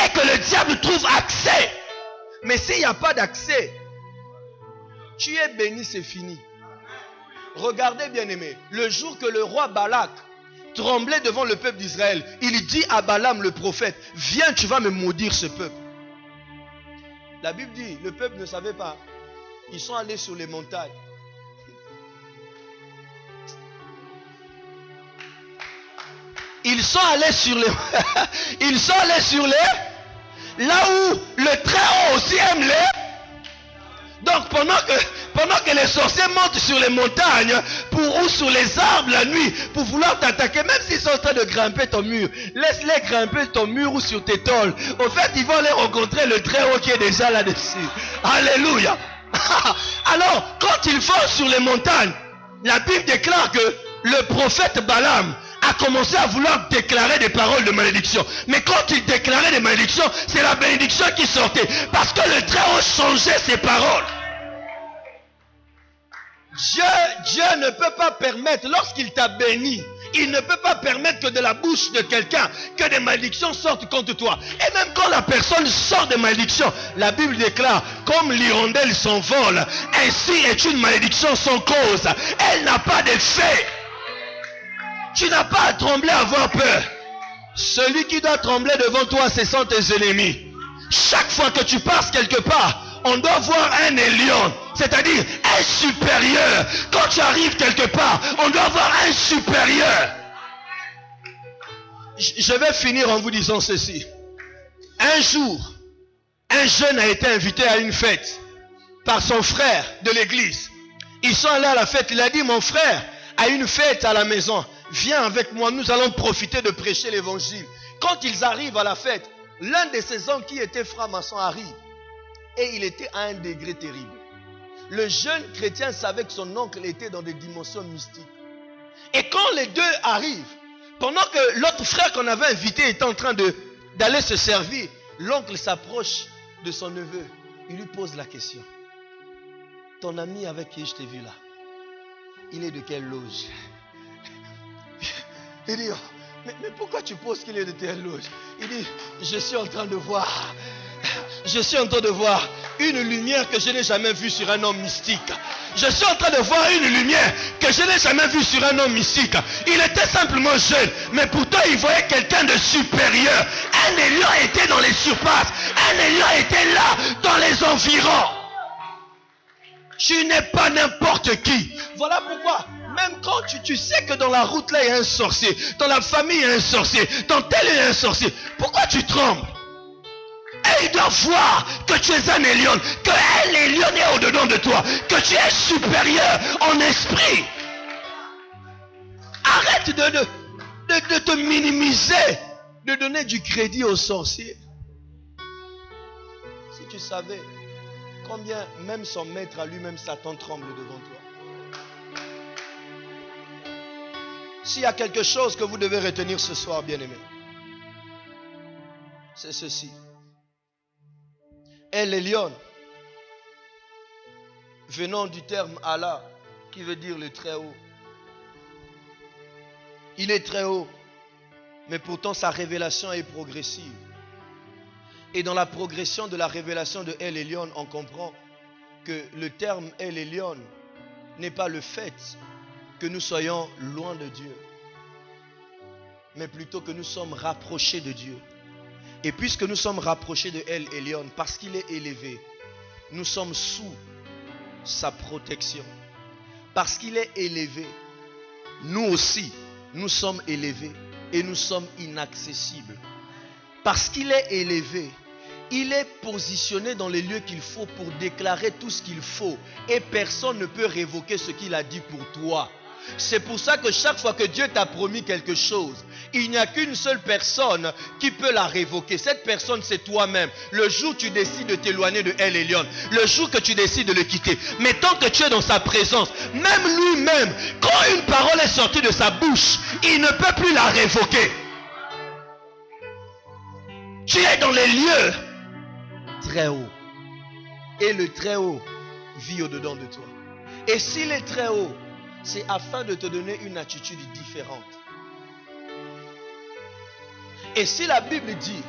et que le diable trouve accès. Mais s'il n'y a pas d'accès, tu es béni, c'est fini. Regardez, bien-aimés, le jour que le roi Balak tremblait devant le peuple d'Israël, il dit à Balaam le prophète, viens, tu vas me maudire ce peuple. La Bible dit, le peuple ne savait pas. Ils sont allés sur les montagnes. Ils sont allés sur les ils sont allés sur les là où le Très-Haut aussi aime les. Donc pendant que les sorciers montent sur les montagnes ou sur les arbres la nuit pour vouloir t'attaquer, même s'ils sont en train de grimper ton mur, laisse-les grimper ton mur ou sur tes tôles. Au fait, ils vont aller rencontrer le Très-Haut qui est déjà là-dessus. Alléluia. Alors, quand ils vont sur les montagnes, la Bible déclare que le prophète Balaam a commencé à vouloir déclarer des paroles de malédiction. Mais quand il déclarait des malédictions, c'est la bénédiction qui sortait. Parce que le Très-Haut changeait ses paroles. Dieu ne peut pas permettre, lorsqu'il t'a béni, il ne peut pas permettre que de la bouche de quelqu'un, que des malédictions sortent contre toi. Et même quand la personne sort des malédictions, la Bible déclare, comme l'hirondelle s'envole, ainsi est une malédiction sans cause. Elle n'a pas d'effet. Tu n'as pas à trembler, à avoir peur. Celui qui doit trembler devant toi, ce sont tes ennemis. Chaque fois que tu passes quelque part, on doit voir un élion, c'est-à-dire un supérieur. Quand tu arrives quelque part, on doit voir un supérieur. Je vais finir en vous disant ceci. Un jour, un jeune a été invité à une fête par son frère de l'église. Ils sont allés à la fête. Il a dit, mon frère a une fête à la maison. Viens avec moi, nous allons profiter de prêcher l'évangile. Quand ils arrivent à la fête, l'un de ses oncles qui était franc-maçon arrive. Et il était à un degré terrible. Le jeune chrétien savait que son oncle était dans des dimensions mystiques. Et quand les deux arrivent, pendant que l'autre frère qu'on avait invité était en train d'aller se servir, l'oncle s'approche de son neveu. Il lui pose la question. Ton ami avec qui je t'ai vu là, il est de quelle loge? Il dit, mais pourquoi tu poses qu'il est de telle loge? Il dit, je suis en train de voir une lumière que je n'ai jamais vue sur un homme mystique. Je suis en train de voir une lumière que je n'ai jamais vue sur un homme mystique. Il était simplement jeune, mais pourtant il voyait quelqu'un de supérieur. Un élion était dans les surfaces. Un élion était là, dans les environs. Tu n'es pas n'importe qui. Voilà pourquoi, même quand tu sais que dans la route là il y a un sorcier, dans la famille il y a un sorcier, dans tel il y a un sorcier, pourquoi tu trembles? Et il doit voir que tu es un élion, que un élion est au-dedans de toi, que tu es supérieur en esprit. Arrête de te minimiser, de donner du crédit aux sorciers. Si tu savais combien même son maître à lui-même Satan tremble devant toi. S'il y a quelque chose que vous devez retenir ce soir, bien-aimés, c'est ceci. El Elyon, venant du terme Allah, qui veut dire le très haut. Il est très haut, mais pourtant sa révélation est progressive. Et dans la progression de la révélation de El Elyon, on comprend que le terme El Elyon n'est pas le fait que nous soyons loin de Dieu, mais plutôt que nous sommes rapprochés de Dieu. Et puisque nous sommes rapprochés de El Elyon, parce qu'il est élevé, nous sommes sous sa protection. Parce qu'il est élevé, nous aussi, nous sommes élevés et nous sommes inaccessibles. Parce qu'il est élevé, il est positionné dans les lieux qu'il faut pour déclarer tout ce qu'il faut. Et personne ne peut révoquer ce qu'il a dit pour toi. C'est pour ça que chaque fois que Dieu t'a promis quelque chose, il n'y a qu'une seule personne qui peut la révoquer. Cette personne, c'est toi-même. Le jour où tu décides de t'éloigner de El Elyon, le jour que tu décides de le quitter, mais tant que tu es dans sa présence, même lui-même, quand une parole est sortie de sa bouche, il ne peut plus la révoquer. Tu es dans les lieux très hauts. Et le très haut vit au-dedans de toi. Et s'il est très haut, c'est afin de te donner une attitude différente. Et si la Bible dit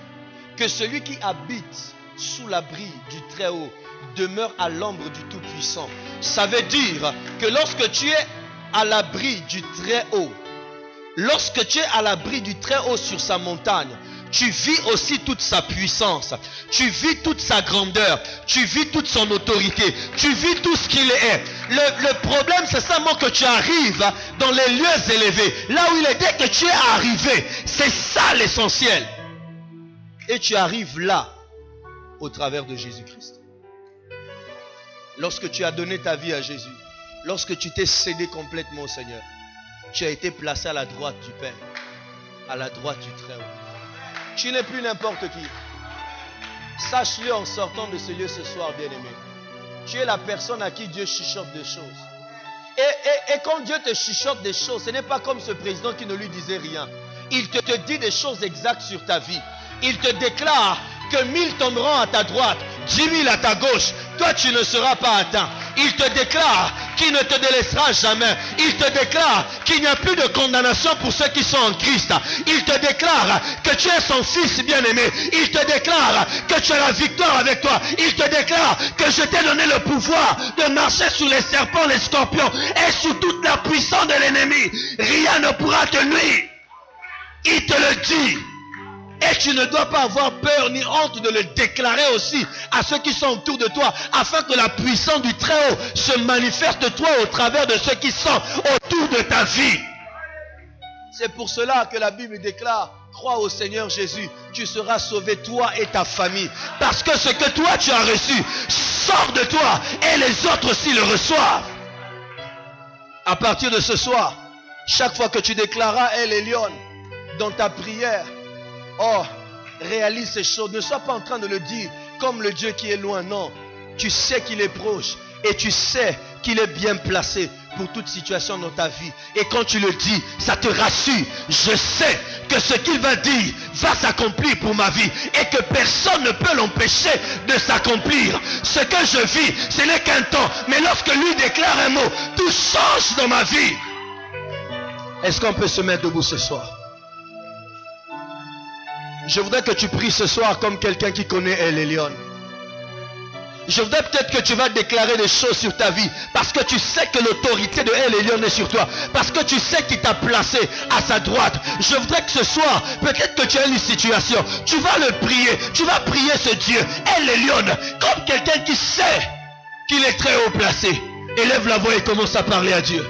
que celui qui habite sous l'abri du Très-Haut demeure à l'ombre du Tout-Puissant, ça veut dire que lorsque tu es à l'abri du Très-Haut, lorsque tu es à l'abri du Très-Haut sur sa montagne, tu vis aussi toute sa puissance, tu vis toute sa grandeur, tu vis toute son autorité, tu vis tout ce qu'il est. Le problème, c'est seulement que tu arrives dans les lieux élevés, là où il est. Dès que tu es arrivé, c'est ça l'essentiel. Et tu arrives là, au travers de Jésus-Christ. Lorsque tu as donné ta vie à Jésus, lorsque tu t'es cédé complètement au Seigneur, tu as été placé à la droite du Père, à la droite du Très-Haut. Tu n'es plus n'importe qui. Sache-le en sortant de ce lieu ce soir, bien-aimé. Tu es la personne à qui Dieu chuchote des choses. Et quand Dieu te chuchote des choses, ce n'est pas comme ce président qui ne lui disait rien. Il te dit des choses exactes sur ta vie. Il te déclare que 1000 tomberont à ta droite, 10 000 à ta gauche. Toi, tu ne seras pas atteint. Il te déclare qu'il ne te délaissera jamais. Il te déclare qu'il n'y a plus de condamnation pour ceux qui sont en Christ. Il te déclare que tu es son fils bien-aimé. Il te déclare que tu as la victoire avec toi. Il te déclare que je t'ai donné le pouvoir de marcher sur les serpents, les scorpions et sous toute la puissance de l'ennemi. Rien ne pourra te nuire. Il te le dit. Et tu ne dois pas avoir peur ni honte de le déclarer aussi à ceux qui sont autour de toi, afin que la puissance du Très-Haut se manifeste toi au travers de ceux qui sont autour de ta vie. C'est pour cela que la Bible déclare: crois au Seigneur Jésus, tu seras sauvé toi et ta famille. Parce que ce que toi tu as reçu sort de toi et les autres aussi le reçoivent. À partir de ce soir, chaque fois que tu déclareras El Elyon dans ta prière, oh, réalise ces choses. Ne sois pas en train de le dire comme le Dieu qui est loin. Non, tu sais qu'il est proche et tu sais qu'il est bien placé pour toute situation dans ta vie. Et quand tu le dis, ça te rassure. Je sais que ce qu'il va dire va s'accomplir pour ma vie et que personne ne peut l'empêcher de s'accomplir. Ce que je vis, ce n'est qu'un temps. Mais lorsque lui déclare un mot, tout change dans ma vie. Est-ce qu'on peut se mettre debout ce soir? Je voudrais que tu pries ce soir comme quelqu'un qui connaît El Elyon. Je voudrais peut-être que tu vas déclarer des choses sur ta vie parce que tu sais que l'autorité de El Elyon est sur toi. Parce que tu sais qu'il t'a placé à sa droite. Je voudrais que ce soir, peut-être que tu as une situation. Tu vas le prier. Tu vas prier ce Dieu, El Elyon, comme quelqu'un qui sait qu'il est très haut placé. Élève la voix et commence à parler à Dieu.